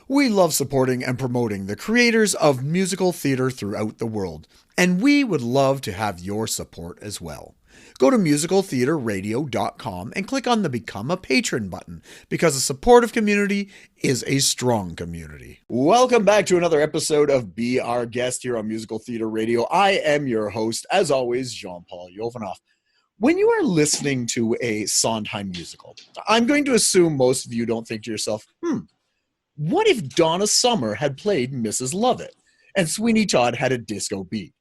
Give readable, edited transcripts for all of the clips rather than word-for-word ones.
We love supporting and promoting the creators of musical theater throughout the world, and we would love to have your support as well. Go to musicaltheaterradio.com and click on the Become a Patron button because a supportive community is a strong community. Welcome back to another episode of Be Our Guest here on Musical Theater Radio. I am your host, as always, Jean-Paul Jovanoff. When you are listening to a Sondheim musical, I'm going to assume most of you don't think to yourself, what if Donna Summer had played Mrs. Lovett and Sweeney Todd had a disco beat?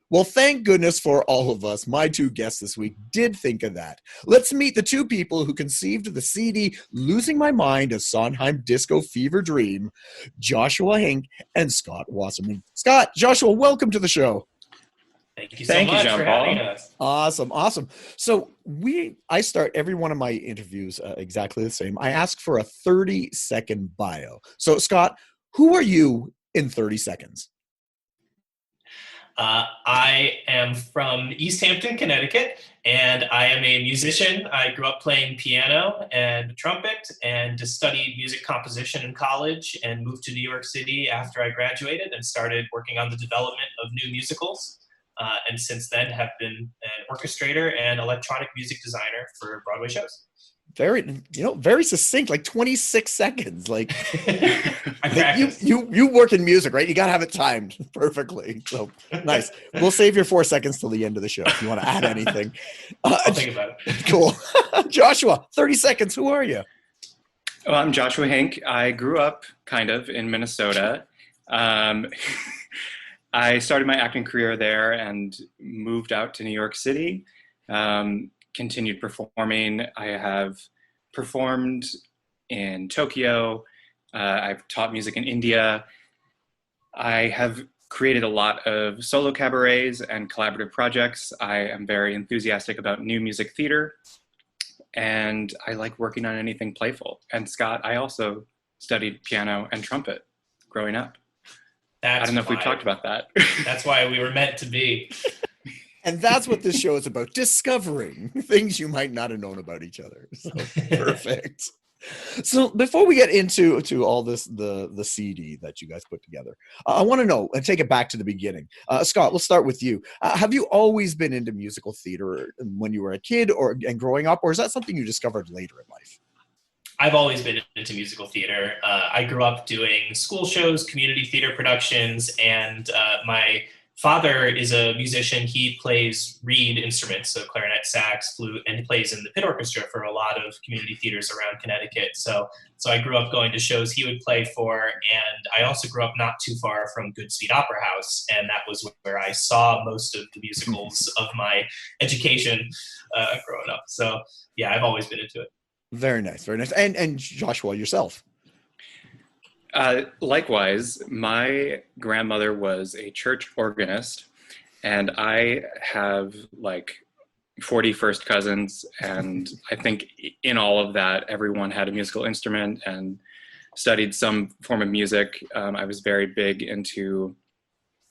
Well, thank goodness for all of us, my two guests this week did think of that. Let's meet the two people who conceived the CD Losing My Mind, a Sondheim Disco Fever Dream, Joshua Hinck and Scott Wasserman. Scott, Joshua, welcome to the show. Thank you so much for having us. Awesome. So I start every one of my interviews exactly the same. I ask for a 30-second bio. So Scott, who are you in 30 seconds? I am from East Hampton, Connecticut, and I am a musician. I grew up playing piano and trumpet and studied music composition in college and moved to New York City after I graduated and started working on the development of new musicals. And since then have been an orchestrator and electronic music designer for Broadway shows. Very succinct, like 26 seconds. Like I practice. You work in music, right? You got to have it timed perfectly. So nice. We'll save your 4 seconds till the end of the show if you want to add anything. I'll think about it. Cool. Joshua, 30 seconds. Who are you? Well, I'm Joshua Hinck. I grew up kind of in Minnesota. I started my acting career there and moved out to New York City, continued performing. I have performed in Tokyo. I've taught music in India. I have created a lot of solo cabarets and collaborative projects. I am very enthusiastic about new music theater, and I like working on anything playful. And Scott, I also studied piano and trumpet growing up. I don't know if we've talked about that. That's why we were meant to be. And that's what this show is about, discovering things you might not have known about each other. So perfect. So before we get into all this, the CD that you guys put together, I want to know and take it back to the beginning. Scott, let's start with you. Have you always been into musical theater when you were a kid and growing up, or is that something you discovered later in life? I've always been into musical theater. I grew up doing school shows, community theater productions, and my father is a musician. He plays reed instruments, so clarinet, sax, flute, and he plays in the pit orchestra for a lot of community theaters around Connecticut. So I grew up going to shows he would play for, and I also grew up not too far from Goodspeed Opera House, and that was where I saw most of the musicals of my education growing up. So yeah, I've always been into it. Very nice. And Joshua, yourself? Likewise, my grandmother was a church organist, and I have like 40 first cousins, and I think in all of that, everyone had a musical instrument and studied some form of music. I was very big into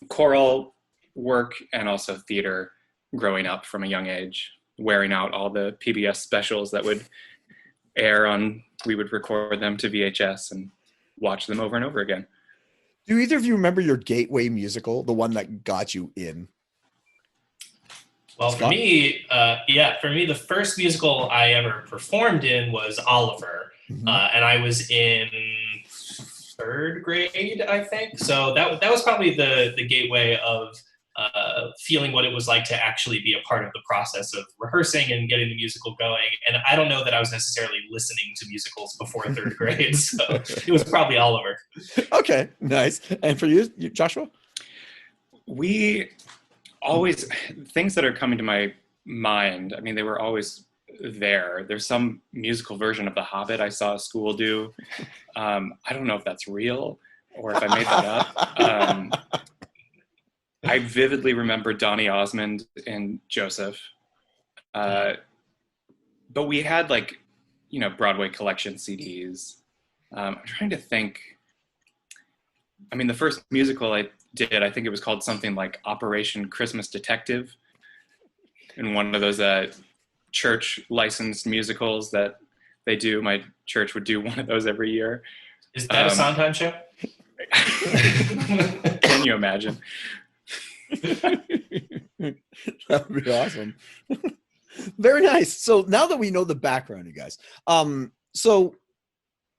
choral work and also theater growing up from a young age, wearing out all the PBS specials that would we would record them to VHS and watch them over and over again. Do either of you remember your gateway musical, the one that got you in? Well, Scott? For me, the first musical I ever performed in was Oliver, and I was in third grade, I think. So that was probably the gateway of feeling what it was like to actually be a part of the process of rehearsing and getting the musical going. And I don't know that I was necessarily listening to musicals before third grade, so it was probably Oliver. Okay, nice. And for you, Joshua? We always, things that are coming to my mind, I mean, they were always there. There's some musical version of The Hobbit I saw a school do. I don't know if that's real or if I made that up. I vividly remember Donny Osmond and Joseph. But we had Broadway collection CDs. I'm trying to think. I mean, the first musical I did, I think it was called something like Operation Christmas Detective. In one of those church licensed musicals that they do. My church would do one of those every year. Is that a Sondheim show? Can you imagine? That would be awesome. Very nice. So now that we know the background, you guys, so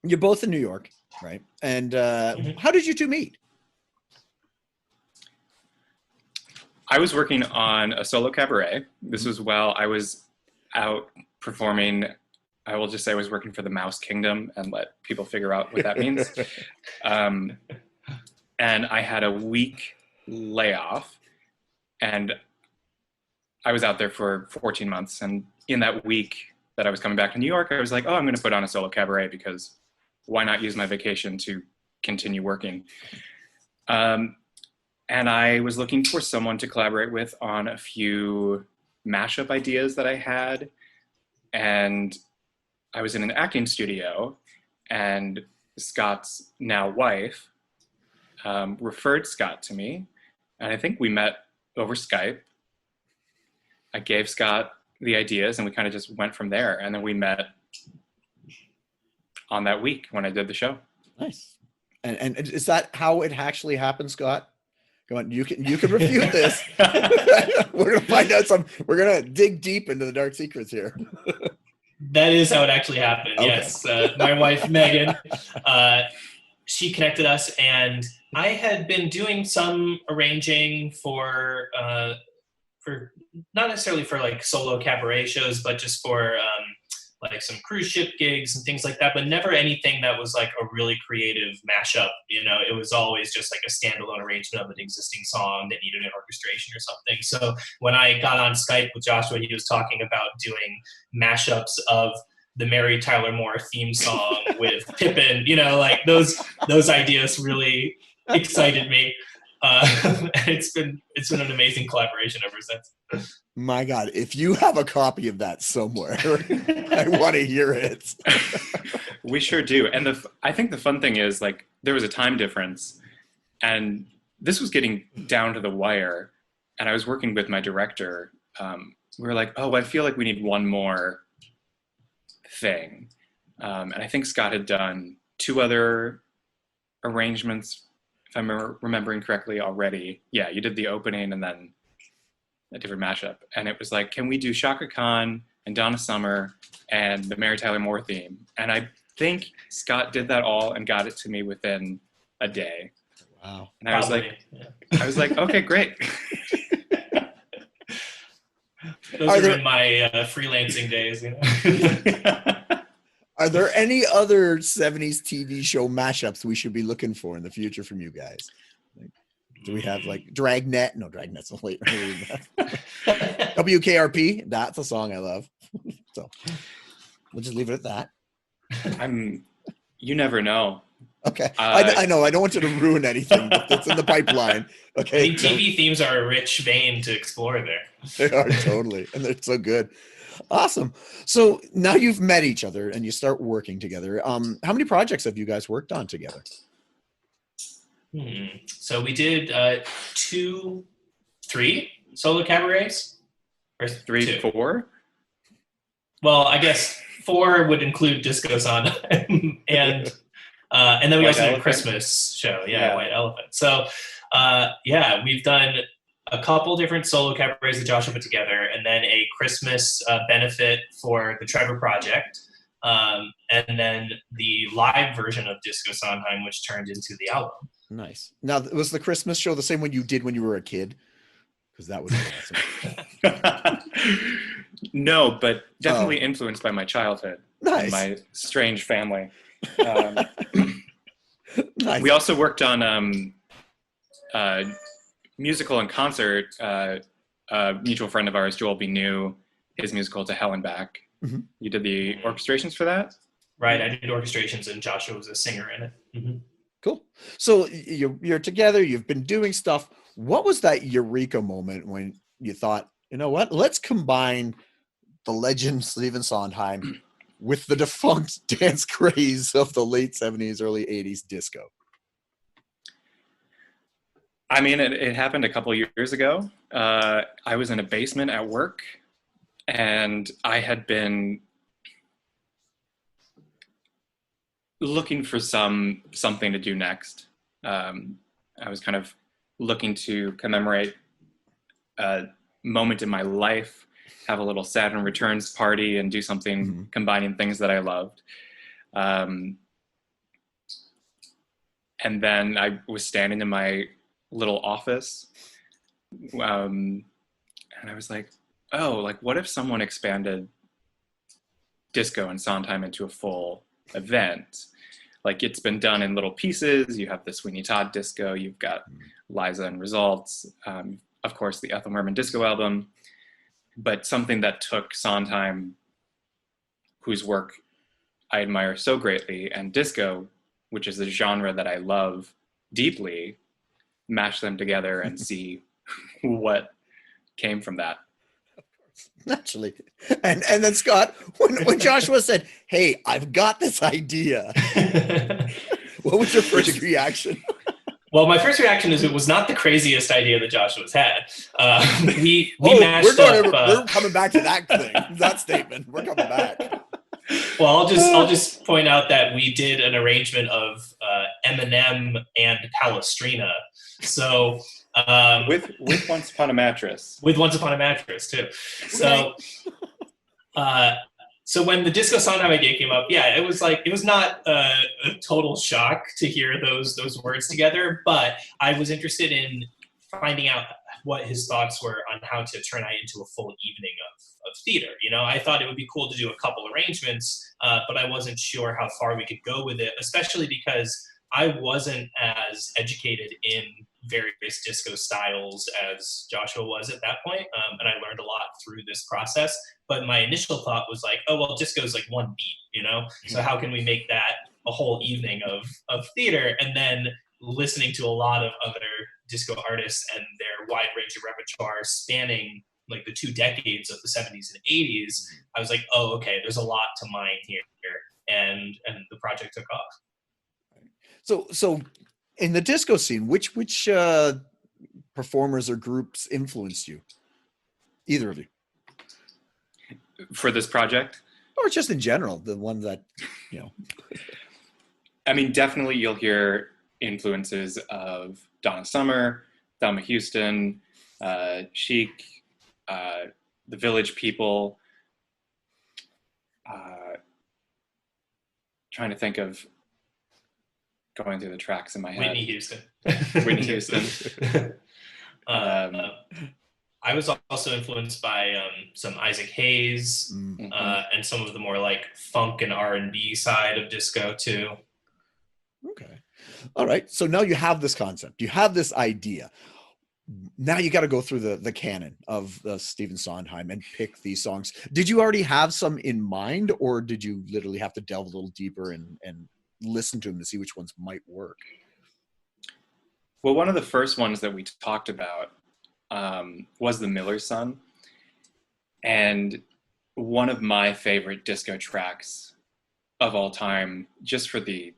you're both in New York, right? And how did you two meet? I was working on a solo cabaret. This was while I was out performing. I will just say I was working for the Mouse Kingdom and let people figure out what that means. And I had a week layoff, and I was out there for 14 months. And in that week that I was coming back to New York, I was like, oh, I'm going to put on a solo cabaret, because why not use my vacation to continue working? And I was looking for someone to collaborate with on a few mashup ideas that I had. And I was in an acting studio, and Scott's now wife referred Scott to me. And I think we met over Skype. I gave Scott the ideas, and we kind of just went from there. And then we met on that week when I did the show. Nice. And is that how it actually happened, Scott? Go on. You can refute this. We're gonna find out we're gonna dig deep into the dark secrets here. That is how it actually happened. Okay. Yes. My wife, Meghan, she connected us, and I had been doing some arranging for not necessarily for like solo cabaret shows, but just for like some cruise ship gigs and things like that, but never anything that was like a really creative mashup. You know, it was always just like a standalone arrangement of an existing song that needed an orchestration or something. So when I got on Skype with Joshua, he was talking about doing mashups of the Mary Tyler Moore theme song with Pippin, you know, like those ideas really excited me. And it's been an amazing collaboration ever since. My God, if you have a copy of that somewhere, I want to hear it. We sure do. And I think the fun thing is, like, there was a time difference, and this was getting down to the wire. And I was working with my director. We were like, oh, I feel like we need one more thing. And I think Scott had done 2 other arrangements, if I'm remembering correctly already. Yeah, you did the opening and then a different mashup. And it was like, can we do Shaka Khan and Donna Summer and the Mary Tyler Moore theme? And I think Scott did that all and got it to me within a day. Wow. And I was like, okay, great. Those are in my freelancing days. You know? Are there any other 70s TV show mashups we should be looking for in the future from you guys? Like, do we have like Dragnet? No, Dragnet's a late. WKRP, that's a song I love. So we'll just leave it at that. You never know. Okay. I know. I don't want you to ruin anything, but it's in the pipeline. Okay. I mean, TV themes are a rich vein to explore there. They are, totally. And they're so good. Awesome. So now you've met each other and you start working together. How many projects have you guys worked on together? So we did 3 solo cabarets, or 3, 4. Well, I guess 4 would include Disco Sondheim, and then we also did a Christmas show. Yeah, White Elephant. So we've done a couple different solo cabarets that Joshua put together, and then a Christmas benefit for the Trevor Project, and then the live version of Disco Sondheim, which turned into the album. Nice. Now, was the Christmas show the same one you did when you were a kid? Because that was awesome. No, but definitely influenced by my childhood. Nice. And my strange family. Nice. We also worked on musical and concert. A mutual friend of ours, Joel B. New, his musical To Hell and Back. Mm-hmm. You did the orchestrations for that? Right, I did orchestrations, and Joshua was a singer in it. Mm-hmm. Cool. So you're together, you've been doing stuff. What was that eureka moment when you thought, you know what, let's combine the legend Stephen Sondheim with the defunct dance craze of the late 70s, early 80s disco? I mean, it happened a couple of years ago. I was in a basement at work, and I had been looking for something to do next. I was kind of looking to commemorate a moment in my life, have a little Saturn Returns party, and do something combining things that I loved. And then I was standing in my little office, and I was like, oh, like what if someone expanded disco and Sondheim into a full event? Like it's been done in little pieces. You have the Sweeney Todd disco, you've got Liza and Results, of course the Ethel Merman disco album, but something that took Sondheim, whose work I admire so greatly, and disco, which is a genre that I love deeply, mash them together and see what came from that. Naturally. And then Scott, when Joshua said, hey, I've got this idea, what was your first reaction? Well, my first reaction is it was not the craziest idea that Joshua's had. We mashed up. We're coming back to that thing, that statement. We're coming back. Well, I'll just point out that we did an arrangement of Eminem and Palestrina. So with Once Upon a Mattress. With Once Upon a Mattress too. So so when the disco Sondheim idea came up, yeah, it was not a total shock to hear those words together, but I was interested in finding out what his thoughts were on how to turn that into a full evening of theater. You know, I thought it would be cool to do a couple arrangements, but I wasn't sure how far we could go with it, especially because I wasn't as educated in various disco styles as Joshua was at that point, and I learned a lot through this process. But my initial thought was like, oh, well, disco is like one beat, you know? So how can we make that a whole evening of theater? And then listening to a lot of other disco artists and their wide range of repertoire spanning like the 2 decades of the 70s and 80s, I was like, oh, okay, there's a lot to mine here. And the project took off. So in the disco scene, which performers or groups influenced you? Either of you? For this project? Or just in general, the one that, you know. I mean, definitely you'll hear influences of Donna Summer, Thelma Houston, Chic, the Village People. Trying to think of going through the tracks in my head. Whitney Houston. Whitney Houston. I was also influenced by some Isaac Hayes and some of the more like funk and R&B side of disco too. Okay. All right. So now you have this concept. You have this idea. Now you got to go through the canon of Stephen Sondheim and pick these songs. Did you already have some in mind, or did you literally have to delve a little deeper and listen to them to see which ones might work? Well, one of the first ones that we talked about was The Miller's Son. And one of my favorite disco tracks of all time, just for the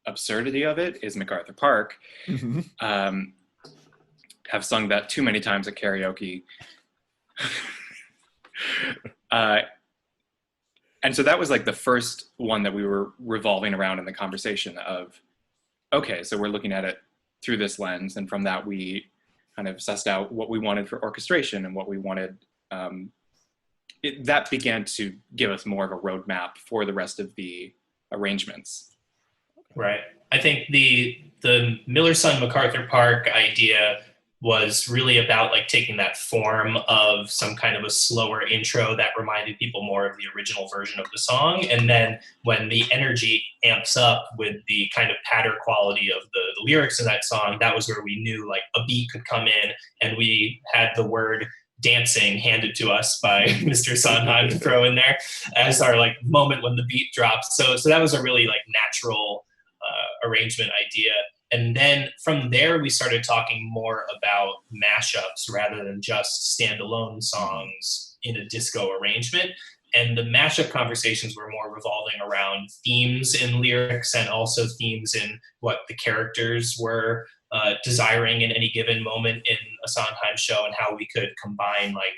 absurdity of it, is MacArthur Park. Have sung that too many times at karaoke. And so that was like the first one that we were revolving around in the conversation of, okay, so we're looking at it through this lens. And from that, we kind of sussed out what we wanted for orchestration and what we wanted. That began to give us more of a roadmap for the rest of the arrangements. Right. I think the Miller's Son MacArthur Park idea was really about like taking that form of some kind of a slower intro that reminded people more of the original version of the song. And then when the energy amps up with the kind of patter quality of the lyrics in that song, that was where we knew like a beat could come in, and we had the word dancing handed to us by Mr. Sondheim to throw in there as our like moment when the beat drops. So that was a really like natural arrangement idea. And then from there, we started talking more about mashups rather than just standalone songs in a disco arrangement. And the mashup conversations were more revolving around themes in lyrics and also themes in what the characters were desiring in any given moment in a Sondheim show, and how we could combine like,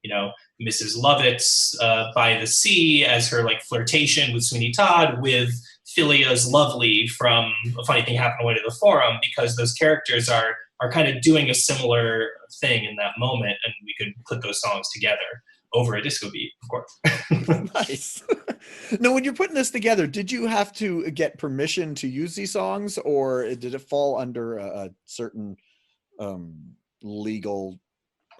you know, Mrs. Lovett's By the Sea as her like flirtation with Sweeney Todd with Philia's Lovely from A Funny Thing Happened Away to the Forum, because those characters are kind of doing a similar thing in that moment, and we could put those songs together over a disco beat, of course. Nice. Now, when you're putting this together, did you have to get permission to use these songs, or did it fall under a certain legal,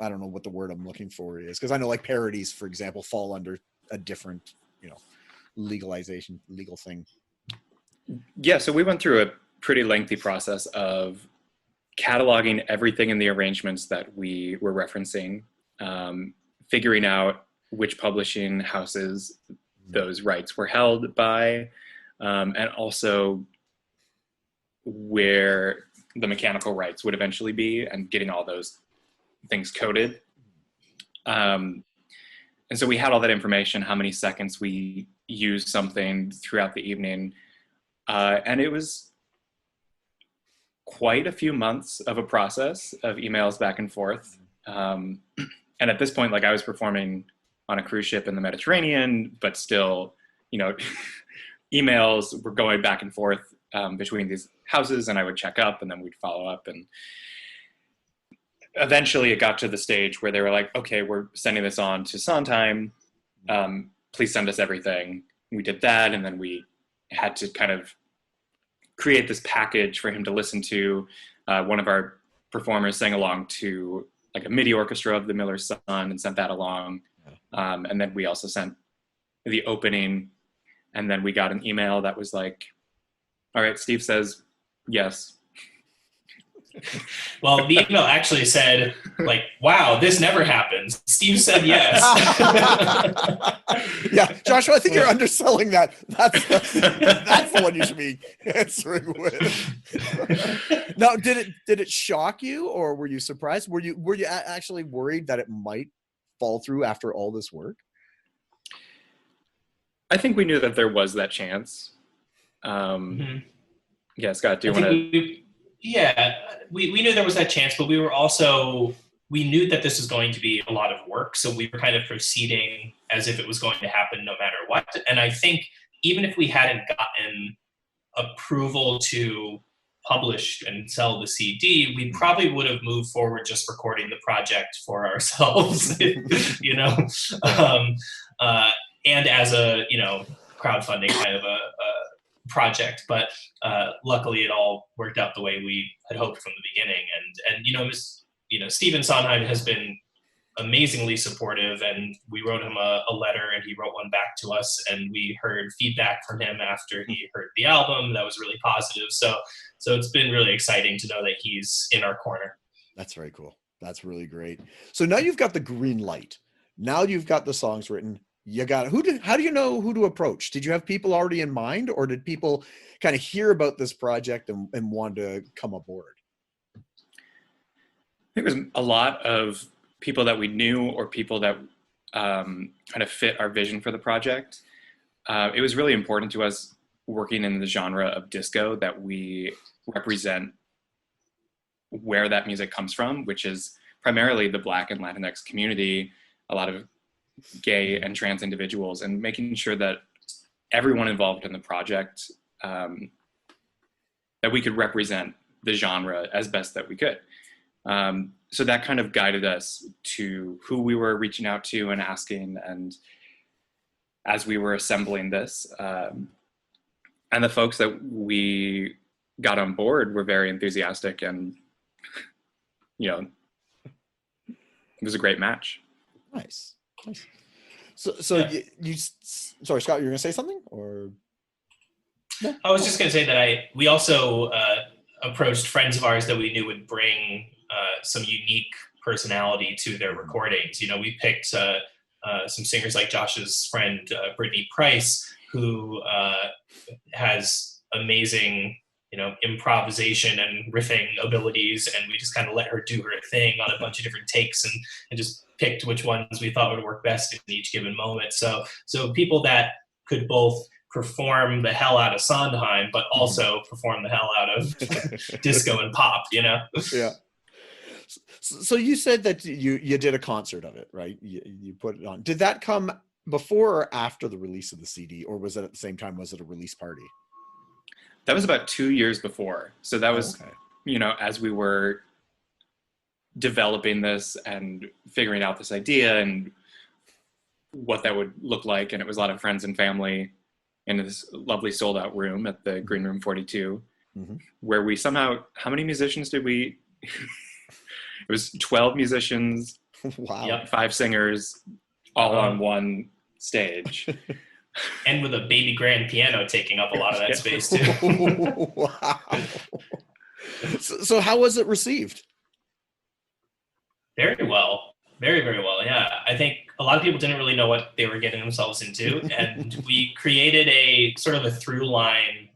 I don't know what the word I'm looking for is, because I know like parodies, for example, fall under a different, legal thing. Yeah, so we went through a pretty lengthy process of cataloging everything in the arrangements that we were referencing, figuring out which publishing houses those rights were held by, and also where the mechanical rights would eventually be, and getting all those things coded. And so we had all that information, how many seconds we used something throughout the evening. And it was quite a few months of a process of emails back and forth. And at this point, like, I was performing on a cruise ship in the Mediterranean, but still, emails were going back and forth between these houses, and I would check up and then we'd follow up. And eventually it got to the stage where they were like, okay, we're sending this on to Sondheim. Please send us everything. We did that. And then we had to kind of create this package for him to listen to. One of our performers sang along to like a MIDI orchestra of The Miller's Son and sent that along. And then we also sent the opening, and then we got an email that was like, all right, Steve says yes. Well, the email actually said, like, wow, this never happens. Steve said yes. Yeah, Joshua, I think you're underselling that. That's the one you should be answering with. Now, did it shock you, or were you surprised? Were you actually worried that it might fall through after all this work? I think we knew that there was that chance. Yeah, Scott, do you want to? Yeah, we knew there was that chance, but we knew that this was going to be a lot of work. So we were kind of proceeding as if it was going to happen no matter what. And I think even if we hadn't gotten approval to publish and sell the CD, we probably would have moved forward just recording the project for ourselves, and as a, crowdfunding kind of a project. But luckily it all worked out the way we had hoped from the beginning. And Stephen Sondheim has been amazingly supportive, and we wrote him a letter and he wrote one back to us, and we heard feedback from him after he heard the album that was really positive. So it's been really exciting to know that he's in our corner. That's very cool. That's really great. So now you've got the green light. Now you've got the songs written. You got how do you know who to approach? Did you have people already in mind, or did people kind of hear about this project and want to come aboard? I think there's a lot of people that we knew, or people that kind of fit our vision for the project. It was really important to us, working in the genre of disco, that we represent where that music comes from, which is primarily the Black and Latinx community, a lot of gay and trans individuals, and making sure that everyone involved in the project, that we could represent the genre as best that we could. So that kind of guided us to who we were reaching out to and asking, and as we were assembling this, and the folks that we got on board were very enthusiastic, and it was a great match. Nice. So yeah. you sorry, Scott, you were gonna say something, or? No? I was just gonna say that we also approached friends of ours that we knew would bring some unique personality to their recordings. We picked some singers like Josh's friend Brittany Price, who has amazing improvisation and riffing abilities, and we just kind of let her do her thing on a bunch of different takes, and just picked which ones we thought would work best in each given moment. So people that could both perform the hell out of Sondheim, but also perform the hell out of disco and pop, Yeah. So you said that you did a concert of it, right? You put it on. Did that come before or after the release of the CD, or was it at the same time? Was it a release party? That was about 2 years before. So that was, Okay. As we were developing this and figuring out this idea and what that would look like. And it was a lot of friends and family in this lovely sold out room at the Green Room 42, where we somehow, how many musicians did we? It was 12 musicians, Wow. 5 singers, all on one stage. And with a baby grand piano taking up a lot of that space too. Wow. So how was it received? Very well. Very, very well. Yeah. I think a lot of people didn't really know what they were getting themselves into. And we created a sort of a through line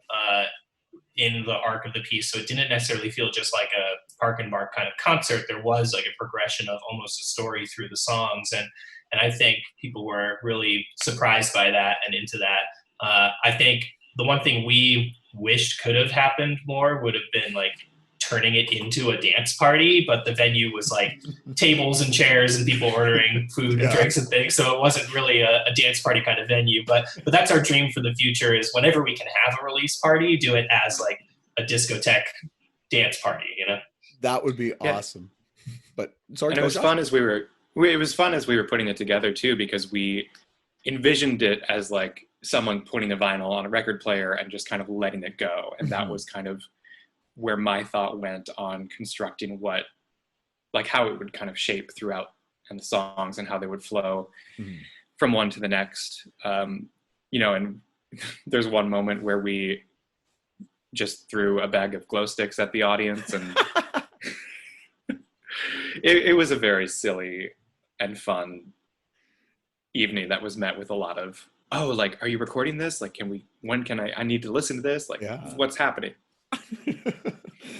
in the arc of the piece. So it didn't necessarily feel just like a park and bark kind of concert. There was like a progression of almost a story through the songs. And I think people were really surprised by that and into that. I think the one thing we wished could have happened more would have been like turning it into a dance party, but the venue was like tables and chairs and people ordering food and drinks and things. So it wasn't really a dance party kind of venue, but that's our dream for the future, is whenever we can have a release party, do it as like a discotheque dance party, That would be awesome. But sorry, and it was fun as we were putting it together too, because we envisioned it as like someone putting a vinyl on a record player and just kind of letting it go. And that was kind of where my thought went on constructing how it would kind of shape throughout and the songs and how they would flow from one to the next. And there's one moment where we just threw a bag of glow sticks at the audience, and it was a very silly and fun evening that was met with a lot of, are you recording this? Like, I need to listen to this? Like, what's happening?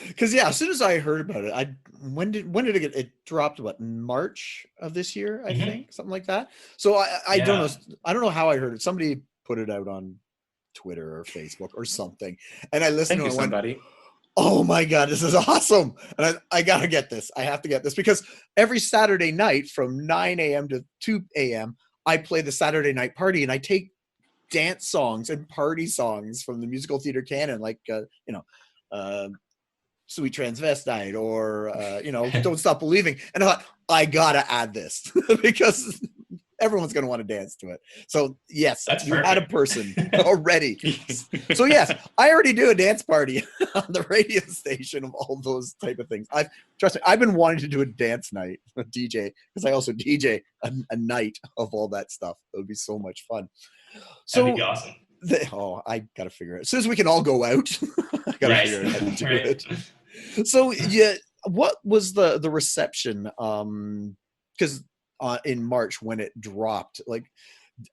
Because as soon as I heard about it, when did it get? It dropped in March of this year, I think, something like that. So I don't know. I don't know how I heard it. Somebody put it out on Twitter or Facebook or something, and I listened to it. Somebody. Oh my God, this is awesome! And I gotta get this. I have to get this, because every Saturday night from 9 a.m. to 2 a.m. I play the Saturday night party, and I take dance songs and party songs from the musical theater canon, like Sweet Transvestite or Don't Stop Believing. And I thought, I gotta add this because everyone's gonna want to dance to it. So yes, that's you perfect. had a person already. So yes, I already do a dance party on the radio station of all those type of things. Trust me, I've been wanting to do a dance night, a DJ, because I also DJ a night of all that stuff. It would be so much fun. So that'd be awesome. I gotta figure it. As soon as we can all go out, I gotta figure out how to do it. So what was the reception? Because in March when it dropped, like,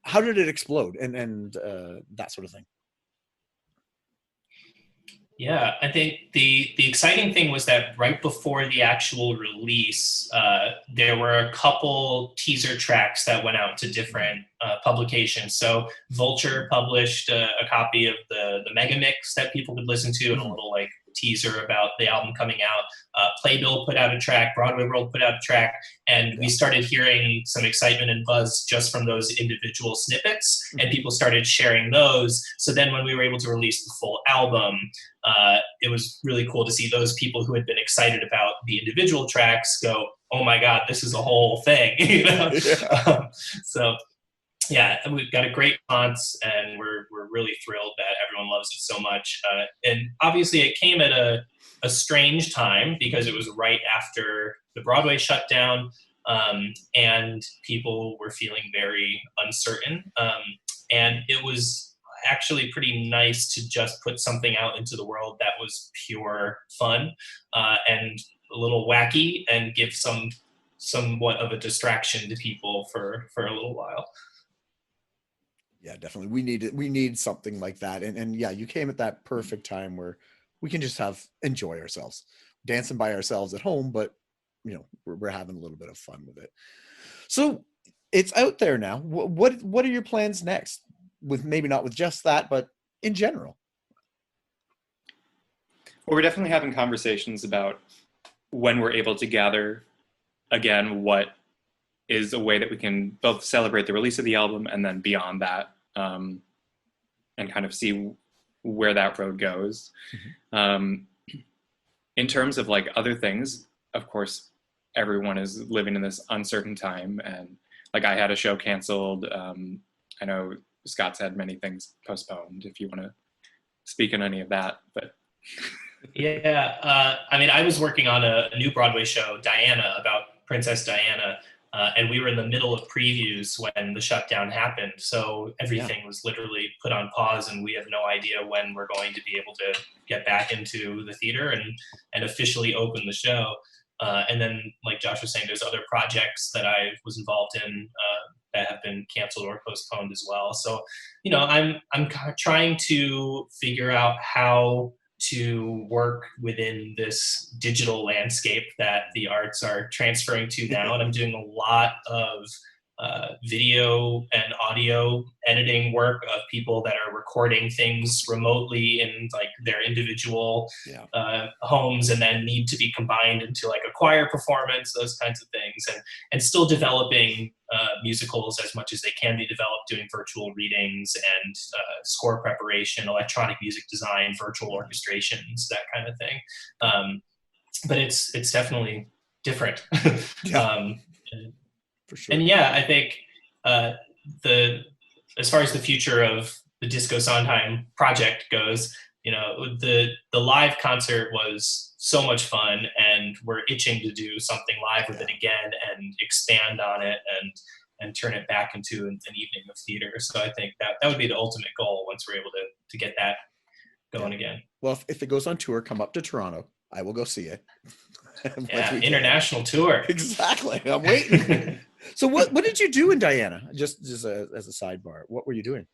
how did it explode and that sort of thing? Yeah, I think the exciting thing was that right before the actual release, there were a couple teaser tracks that went out to different publications. So Vulture published a copy of the mega mix that people could listen to, and a little like teaser about the album coming out. Playbill put out a track, Broadway World put out a track, and we started hearing some excitement and buzz just from those individual snippets, and people started sharing those. So then when we were able to release the full album, it was really cool to see those people who had been excited about the individual tracks go, oh my God, this is a whole thing. So yeah, we've got a great response, and we're really thrilled that everyone loves it so much. And obviously it came at a strange time because it was right after the Broadway shutdown, and people were feeling very uncertain. And it was actually pretty nice to just put something out into the world that was pure fun and a little wacky, and give somewhat of a distraction to people for a little while. Yeah, definitely. We need something like that. And yeah, you came at that perfect time where we can just enjoy ourselves, dancing by ourselves at home, but we're having a little bit of fun with it. So it's out there now. What are your plans next? With maybe not with just that, but in general. Well, we're definitely having conversations about when we're able to gather again, what is a way that we can both celebrate the release of the album and then beyond that, and kind of see where that road goes. In terms of like other things, of course, everyone is living in this uncertain time, and like I had a show canceled. I know Scott's had many things postponed. If you want to speak on any of that, but yeah, I mean, I was working on a new Broadway show, Diana, about Princess Diana, and we were in the middle of previews when the shutdown happened. So everything was literally put on pause, and we have no idea when we're going to be able to get back into the theater and officially open the show. And then, like Josh was saying, there's other projects that I was involved in that have been canceled or postponed as well. So, you know, I'm trying to figure out how to work within this digital landscape that the arts are transferring to now. And I'm doing a lot of video and audio editing work of people that are recording things remotely in like their individual homes, and then need to be combined into like a choir performance, those kinds of things, and still developing musicals as much as they can be developed, doing virtual readings and score preparation, electronic music design, virtual orchestrations, that kind of thing. But it's definitely different. For sure. And yeah, I think as far as the future of the Disco Sondheim project goes, you know, the live concert was so much fun, and we're itching to do something live with it again and expand on it and turn it back into an evening of theater. So I think that would be the ultimate goal once we're able to get that going again. Well, if it goes on tour, come up to Toronto. I will go see it. Yeah, international tour. Exactly. I'm waiting. So what did you do in Diana? Just as a sidebar, what were you doing?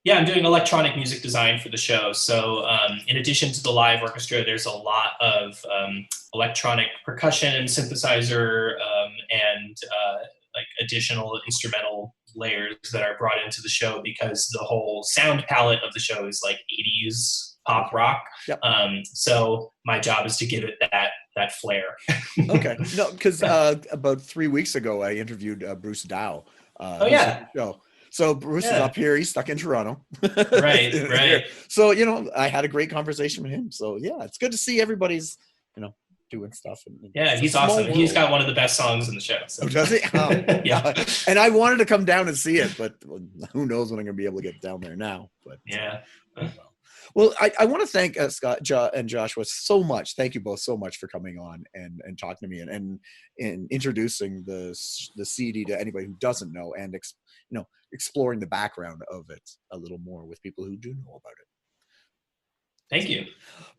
Yeah, I'm doing electronic music design for the show. So in addition to the live orchestra, there's a lot of electronic percussion and synthesizer and like additional instrumental layers that are brought into the show, because the whole sound palette of the show is like 80s pop rock. Yep. So my job is to give it that flair. Okay. No, because about 3 weeks ago, I interviewed Bruce Dow. Show. So Bruce is up here. He's stuck in Toronto. Right. So, you know, I had a great conversation with him. So, yeah, it's good to see everybody's, you know, doing stuff. He's awesome. World. He's got one of the best songs in the show. So. Oh, does he? Oh, yeah. And I wanted to come down and see it, but who knows when I'm going to be able to get down there now. But yeah. Well, I want to thank Scott and Joshua so much. Thank you both so much for coming on and talking to me and introducing the CD to anybody who doesn't know, and exploring the background of it a little more with people who do know about it. Thank you.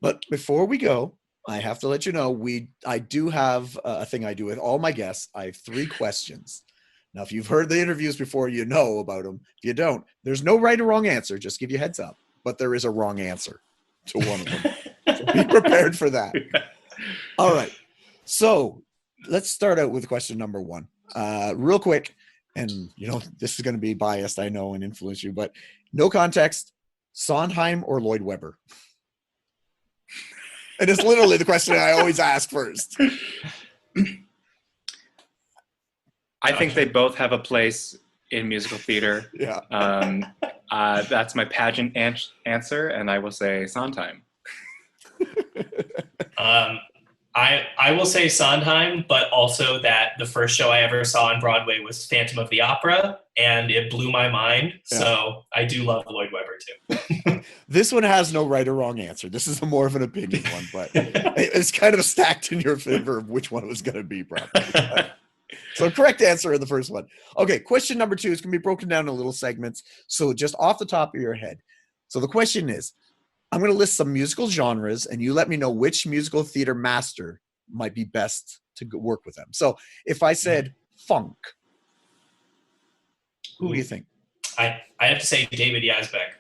But before we go, I have to let you know I do have a thing I do with all my guests. I have 3 questions. Now, if you've heard the interviews before, you know about them. If you don't, there's no right or wrong answer. Just give you a heads up. But there is a wrong answer to one of them. So be prepared for that. All right. So let's start out with question number 1. Real quick, and this is going to be biased, I know, and influence you, but no context, Sondheim or Lloyd Webber? And it's literally the question I always ask first. I think they both have a place in musical theater. Yeah. That's my pageant answer, and I will say Sondheim. I will say Sondheim, but also that the first show I ever saw on Broadway was Phantom of the Opera, and it blew my mind. Yeah. So I do love Lloyd Webber too. This one has no right or wrong answer. This is more of an opinion one, but it's kind of stacked in your favor of which one it was going to be, probably. So correct answer in the first one. Okay, question number 2 is going to be broken down in little segments. So just off the top of your head. So the question is, I'm going to list some musical genres, and you let me know which musical theater master might be best to work with them. So if I said funk, who do you think? I have to say David Yazbek.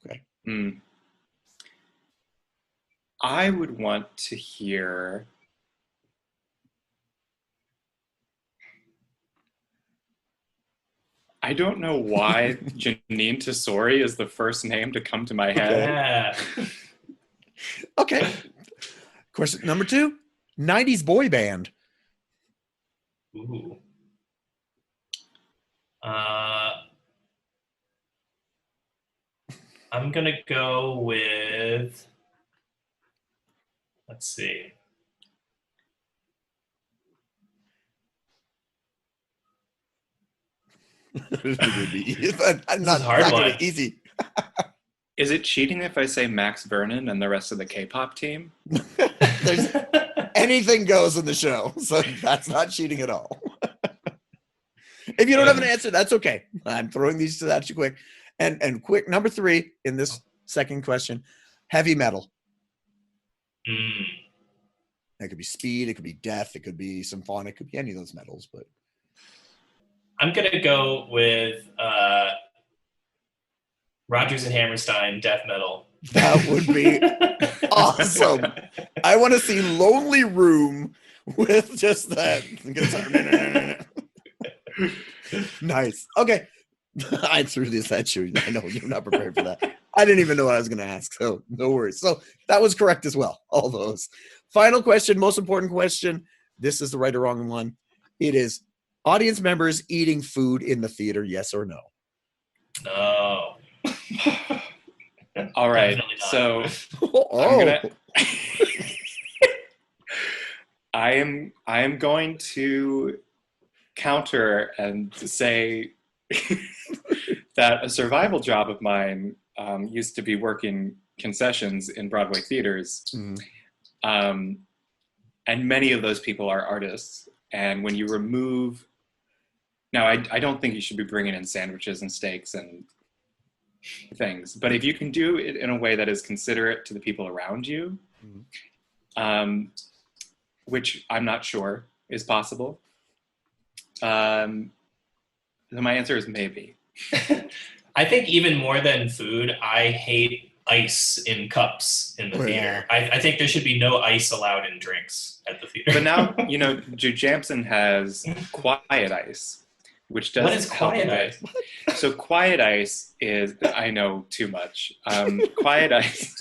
Okay. I would want to hear... I don't know why Janine Tesori is the first name to come to my head. Yeah. Okay. Question number 2, 90s boy band. Ooh. I'm going to go with, let's see. This would be easy. I'm not going to be easy. Is it cheating if I say Max Vernon and the rest of the K-pop team? There's anything goes in the show, so that's not cheating at all. If you don't have an answer, that's okay. I'm throwing these at you quick. And quick, number 3 in this second question, heavy metal. It could be speed, it could be death, it could be symphonic, it could be any of those metals, but I'm going to go with Rodgers and Hammerstein, death metal. that would be awesome. I want to see Lonely Room with just that guitar. Nice. Okay. I threw this at you. I know you're not prepared for that. I didn't even know what I was going to ask, so no worries. So that was correct as well, all those. Final question, most important question. This is the right or wrong one. It is audience members eating food in the theater, yes or no? No. All right, so I am going to counter and say that a survival job of mine used to be working concessions in Broadway theaters. And many of those people are artists. And when you remove, now I don't think you should be bringing in sandwiches and steaks and things, but if you can do it in a way that is considerate to the people around you, which I'm not sure is possible, then my answer is maybe. I think even more than food, I hate ice in cups in the theater. I think there should be no ice allowed in drinks at the theater. But now, Drew Jampson has quiet ice, which does. What is quiet ice? So quiet ice is, I know too much. Quiet ice,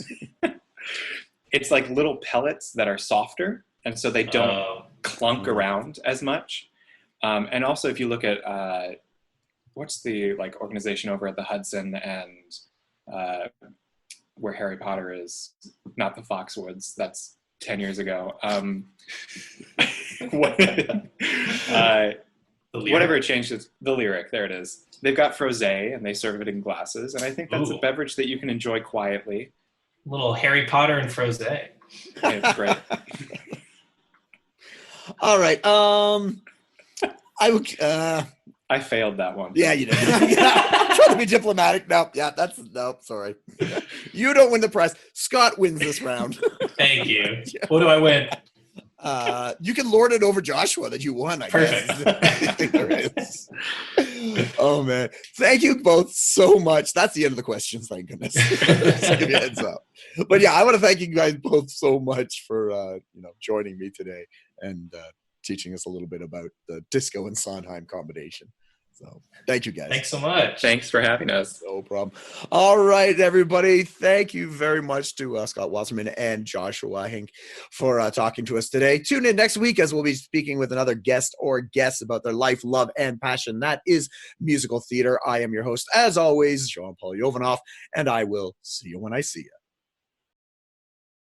it's like little pellets that are softer, and so they don't clunk around as much. And also, if you look at what's the organization over at the Hudson and where Harry Potter is, not the Foxwoods, that's 10 years ago. Whatever it changed, the Lyric, there it is. They've got frosé and they serve it in glasses, and I think that's a beverage that you can enjoy quietly. Little Harry Potter and frosé. It's great. All right. I failed that one. Yeah, you did. Trying to be diplomatic. No, sorry. You don't win the prize. Scott wins this round. Thank you. What do I win? You can lord it over Joshua that you won, I Perfect. guess. Oh, man. Thank you both so much. That's the end of the questions, thank goodness. Just to give you a heads up. But yeah, I want to thank you guys both so much for joining me today and teaching us a little bit about the disco and Sondheim combination. So thank you, guys. Thanks so much. Thanks for having us. No problem. All right, everybody. Thank you very much to Scott Wasserman and Joshua Hinck for talking to us today. Tune in next week as we'll be speaking with another guest or guests about their life, love, and passion. That is musical theater. I am your host, as always, Jean-Paul Jovanov, and I will see you when I see you.